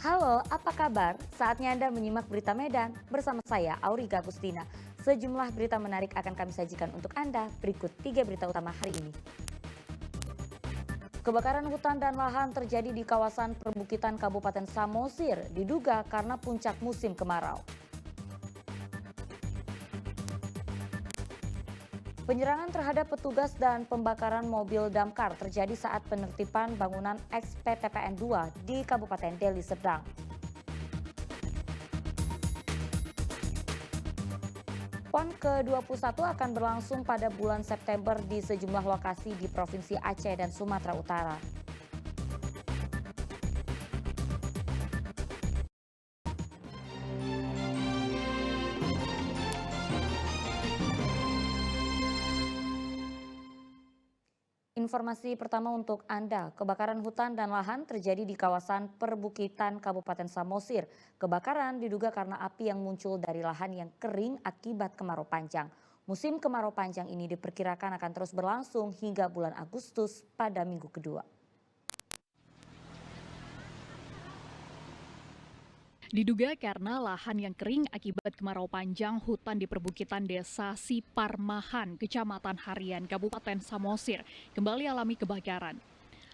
Halo, apa kabar? Saatnya Anda menyimak berita Medan bersama saya, Auriga Agustina. Sejumlah berita menarik akan kami sajikan untuk Anda. Berikut 3 berita utama hari ini. Kebakaran hutan dan lahan terjadi di kawasan perbukitan Kabupaten Samosir, diduga karena puncak musim kemarau. Penyerangan terhadap petugas dan pembakaran mobil damkar terjadi saat penertiban bangunan XPTPN 2 di Kabupaten Deli Serdang. PON ke-21 akan berlangsung pada bulan September di sejumlah lokasi di Provinsi Aceh dan Sumatera Utara. Informasi pertama untuk Anda, kebakaran hutan dan lahan terjadi di kawasan perbukitan Kabupaten Samosir. Kebakaran diduga karena api yang muncul dari lahan yang kering akibat kemarau panjang. Musim kemarau panjang ini diperkirakan akan terus berlangsung hingga bulan Agustus pada minggu kedua. Diduga karena lahan yang kering akibat kemarau panjang, hutan di perbukitan desa Siparmahan, Kecamatan Harian, Kabupaten Samosir, kembali alami kebakaran.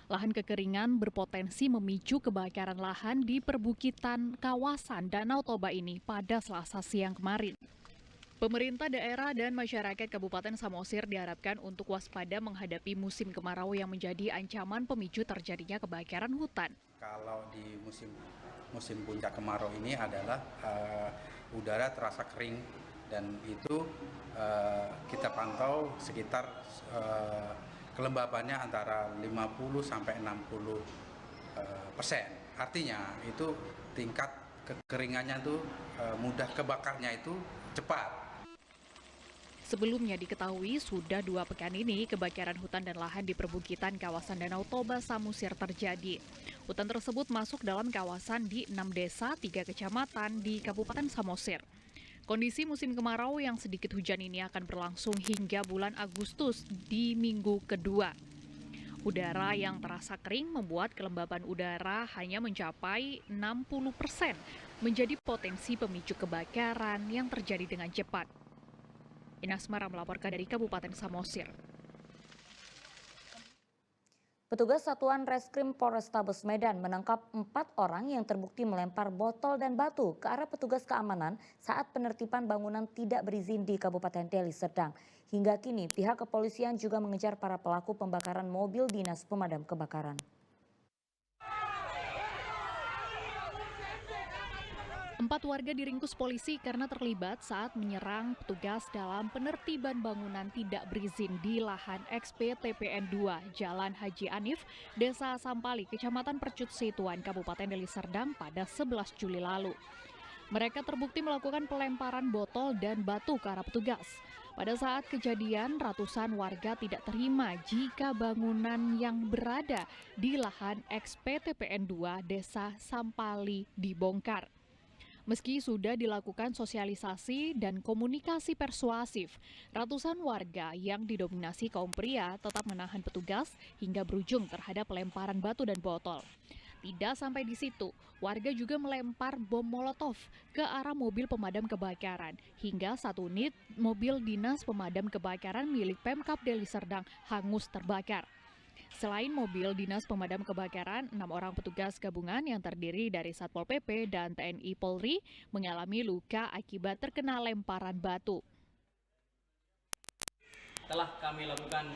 Lahan kekeringan berpotensi memicu kebakaran lahan di perbukitan kawasan Danau Toba ini pada Selasa siang kemarin. Pemerintah daerah dan masyarakat Kabupaten Samosir diharapkan untuk waspada menghadapi musim kemarau yang menjadi ancaman pemicu terjadinya kebakaran hutan. Kalau di musim puncak kemarau ini adalah udara terasa kering dan itu kita pantau sekitar kelembabannya antara 50 sampai 60%. Artinya itu tingkat kekeringannya itu mudah kebakarnya itu cepat. Sebelumnya diketahui sudah 2 pekan ini kebakaran hutan dan lahan di perbukitan kawasan Danau Toba Samosir terjadi. Hutan tersebut masuk dalam kawasan di 6 desa, 3 kecamatan di Kabupaten Samosir. Kondisi musim kemarau yang sedikit hujan ini akan berlangsung hingga bulan Agustus di minggu kedua. Udara yang terasa kering membuat kelembaban udara hanya mencapai 60%, menjadi potensi pemicu kebakaran yang terjadi dengan cepat. Inasmara melaporkan dari Kabupaten Samosir. Petugas Satuan Reskrim Polrestabes Medan menangkap 4 orang yang terbukti melempar botol dan batu ke arah petugas keamanan saat penertiban bangunan tidak berizin di Kabupaten Deli Serdang. Hingga kini pihak kepolisian juga mengejar para pelaku pembakaran mobil dinas pemadam kebakaran. 4 warga diringkus polisi karena terlibat saat menyerang petugas dalam penertiban bangunan tidak berizin di lahan XPTPN 2 Jalan Haji Anif, Desa Sampali, Kecamatan Percut Situan, Kabupaten Deli Serdang pada 11 Juli lalu. Mereka terbukti melakukan pelemparan botol dan batu ke arah petugas. Pada saat kejadian, ratusan warga tidak terima jika bangunan yang berada di lahan XPTPN 2 Desa Sampali dibongkar. Meski sudah dilakukan sosialisasi dan komunikasi persuasif, ratusan warga yang didominasi kaum pria tetap menahan petugas hingga berujung terhadap pelemparan batu dan botol. Tidak sampai di situ, warga juga melempar bom molotov ke arah mobil pemadam kebakaran, hingga 1 unit mobil dinas pemadam kebakaran milik Pemkab Deli Serdang hangus terbakar. Selain mobil dinas pemadam kebakaran, 6 orang petugas gabungan yang terdiri dari Satpol PP dan TNI Polri mengalami luka akibat terkena lemparan batu. Telah kami lakukan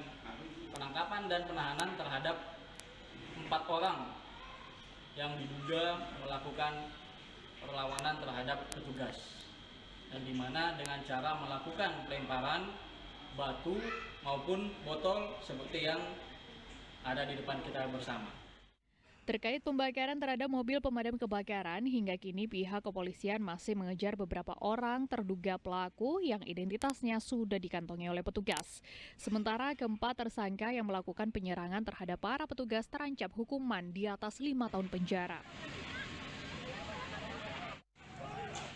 penangkapan dan penahanan terhadap 4 orang yang diduga melakukan perlawanan terhadap petugas, dan di mana dengan cara melakukan pelemparan batu maupun botol seperti yang ada di depan kita bersama. Terkait pembakaran terhadap mobil pemadam kebakaran, hingga kini pihak kepolisian masih mengejar beberapa orang terduga pelaku yang identitasnya sudah dikantongi oleh petugas. Sementara keempat tersangka yang melakukan penyerangan terhadap para petugas terancam hukuman di atas 5 tahun penjara.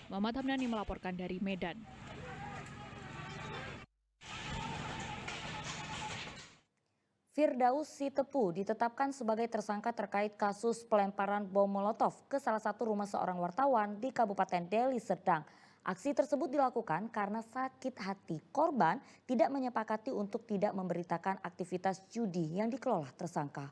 Muhammad Hamdani melaporkan dari Medan. Firdaus Sitepu ditetapkan sebagai tersangka terkait kasus pelemparan bom Molotov ke salah satu rumah seorang wartawan di Kabupaten Deli Serdang. Aksi tersebut dilakukan karena sakit hati korban tidak menyepakati untuk tidak memberitakan aktivitas judi yang dikelola tersangka.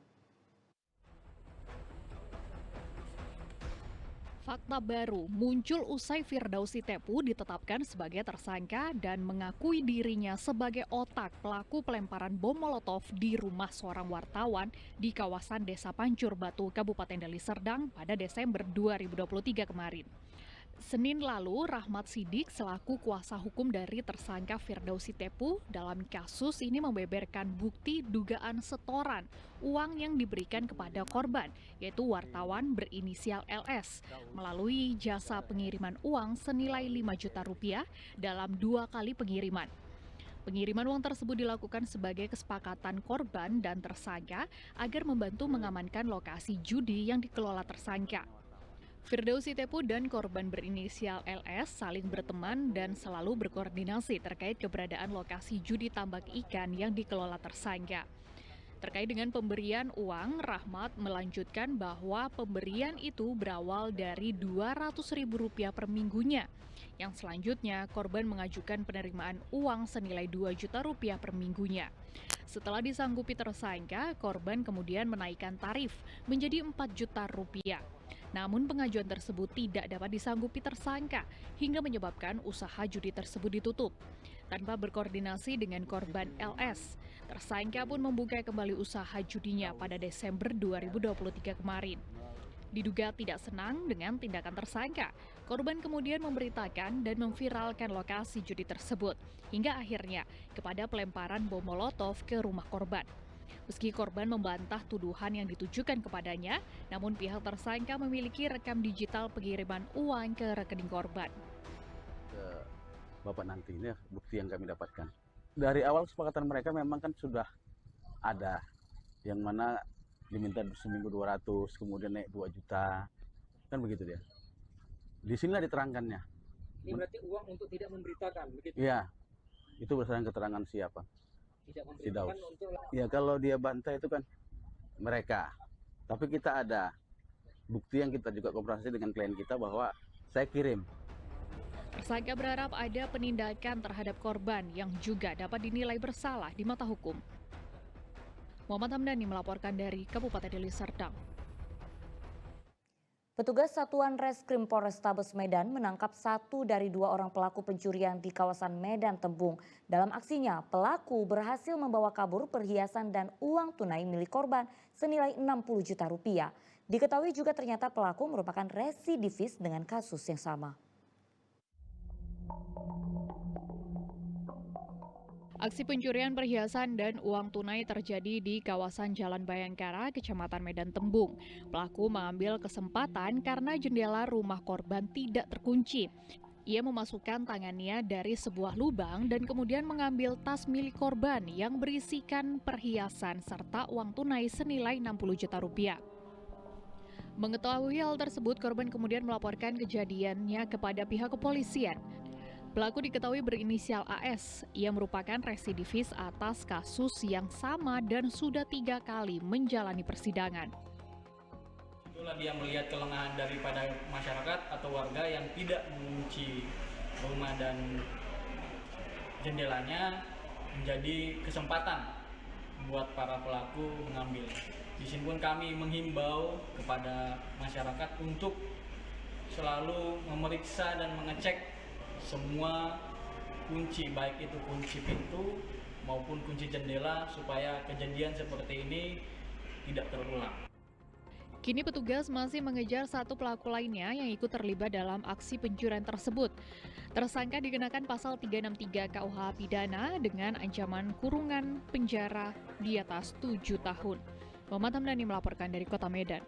Fakta baru muncul usai Firdaus Sitepu ditetapkan sebagai tersangka dan mengakui dirinya sebagai otak pelaku pelemparan bom Molotov di rumah seorang wartawan di kawasan Desa Pancur Batu, Kabupaten Deli Serdang pada Desember 2023 kemarin. Senin lalu, Rahmat Sidik selaku kuasa hukum dari tersangka Firdaus Sitepu dalam kasus ini membeberkan bukti dugaan setoran uang yang diberikan kepada korban, yaitu wartawan berinisial LS, melalui jasa pengiriman uang senilai 5 juta rupiah dalam 2 kali pengiriman. Pengiriman uang tersebut dilakukan sebagai kesepakatan korban dan tersangka agar membantu mengamankan lokasi judi yang dikelola tersangka. Firdaus Sitepu dan korban berinisial LS saling berteman dan selalu berkoordinasi terkait keberadaan lokasi judi tambak ikan yang dikelola tersangka. Terkait dengan pemberian uang, Rahmat melanjutkan bahwa pemberian itu berawal dari Rp200.000 per minggunya. Yang selanjutnya, korban mengajukan penerimaan uang senilai Rp2 juta per minggunya. Setelah disanggupi tersangka, korban kemudian menaikkan tarif menjadi Rp4 juta. Namun pengajuan tersebut tidak dapat disanggupi tersangka hingga menyebabkan usaha judi tersebut ditutup. Tanpa berkoordinasi dengan korban LS, tersangka pun membuka kembali usaha judinya pada Desember 2023 kemarin. Diduga tidak senang dengan tindakan tersangka, korban kemudian memberitakan dan memviralkan lokasi judi tersebut hingga akhirnya kepada pelemparan bom Molotov ke rumah korban. Meski korban membantah tuduhan yang ditujukan kepadanya, namun pihak tersangka memiliki rekam digital pengiriman uang ke rekening korban. Bapak nanti ini bukti yang kami dapatkan. Dari awal kesepakatan mereka memang kan sudah ada, yang mana diminta seminggu 200, kemudian naik 2 juta, kan begitu dia. Di sinilah diterangkannya. Ini berarti uang untuk tidak memberitakan, begitu? Iya, itu berdasarkan keterangan siapa? Tidak memberitakan untuk... Ya kalau dia bantah itu kan mereka. Tapi kita ada bukti yang kita juga komunikasi dengan klien kita bahwa saya kirim. Tersangka berharap ada penindakan terhadap korban yang juga dapat dinilai bersalah di mata hukum. Muhammad Hamdani melaporkan dari Kabupaten Deli Serdang. Petugas Satuan Reskrim Polrestabes Medan menangkap 1 dari 2 orang pelaku pencurian di kawasan Medan Tembung. Dalam aksinya, pelaku berhasil membawa kabur perhiasan dan uang tunai milik korban senilai 60 juta rupiah. Diketahui juga ternyata pelaku merupakan residivis dengan kasus yang sama. Aksi pencurian perhiasan dan uang tunai terjadi di kawasan Jalan Bayangkara, Kecamatan Medan Tembung. Pelaku mengambil kesempatan karena jendela rumah korban tidak terkunci. Ia memasukkan tangannya dari sebuah lubang dan kemudian mengambil tas milik korban yang berisikan perhiasan serta uang tunai senilai 60 juta rupiah. Mengetahui hal tersebut, korban kemudian melaporkan kejadiannya kepada pihak kepolisian. Pelaku diketahui berinisial AS. Ia merupakan residivis atas kasus yang sama dan sudah 3 kali menjalani persidangan. Itulah dia melihat kelengahan daripada masyarakat atau warga yang tidak mengunci rumah dan jendelanya, menjadi kesempatan buat para pelaku mengambil. Di sini pun kami menghimbau kepada masyarakat untuk selalu memeriksa dan mengecek semua kunci, baik itu kunci pintu maupun kunci jendela, supaya kejadian seperti ini tidak terulang. Kini petugas masih mengejar 1 pelaku lainnya yang ikut terlibat dalam aksi pencurian tersebut. Tersangka dikenakan pasal 363 KUH pidana dengan ancaman kurungan penjara di atas 7 tahun. Muhammad Hamdani melaporkan dari Kota Medan.